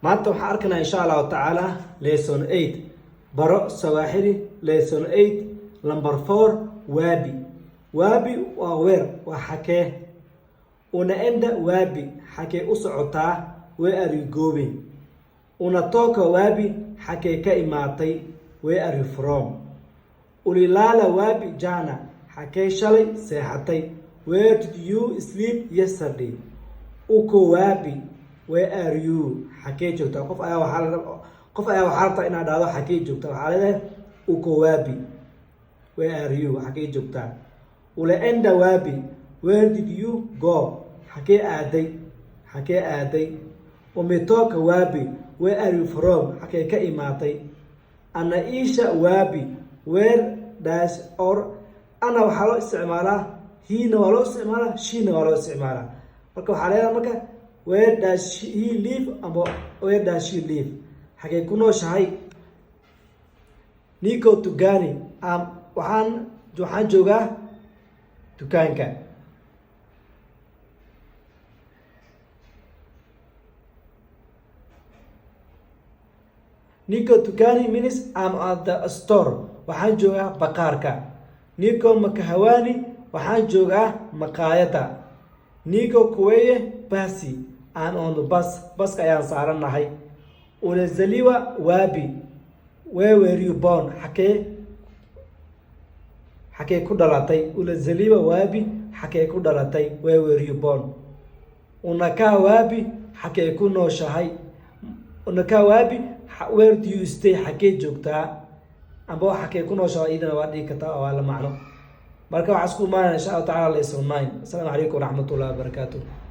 maanta waxaan arkaynaa insha allahu tacaala lesson 8 baro Swahili lesson 8 number 4 wabi. Wabi waa weer, waa xakee. Unaenda wabi, xakee u socotaa. Where are you going? Unatoka wabi, xakee ka imaatay. Where are you from? Ulilala wabi jana, xakee shalay seexatay. Where did you sleep yesterday? Uko wabi, where are you? Xakee joogtaa. qof ayaa waxaa rabtaa inaad dhahdo xakee joogtaa. waxaa leedahay uko wabi, where are you? xakee joogtaa. Unaenda wabi, where did you go? xakee aaday. Umetoka wabi, where are you from? xakee ka imaatay. Anaisha wabi, where does or ana waxaa loo isticmaalaa hina waa loo isticmaalaa shina waa loo isticmaalaa. marka waxaa leedahay marka where does he live ama where does she live? xagee ku nooshahay? Niko tugani waxaan joogaa dukaanka. Niko tugani means I'm at the store. waxaan joogaa baqaarka. Niko makahawani waxaan joogaa maqaayada. Niko kuweye basi, I'm on the bus. Baska ayaan saaranahay. Ulizaliwa wabi, where were you born? xakee ku dhalatay. Ulizaliwa wabi, xakee ku dhalatay. Where were you born? Unakaa wabi, xakee ku nooshahay. Unakaa wabi, where do you stay? xakee joogtaa. amba xakee ku nooshahay idina waa dhigi kartaa oo la macno. marka waxaan isku imaanaa insha Allah taala lesson 9. Assalamu alaykum wa rahmatullahi wa barakatuh.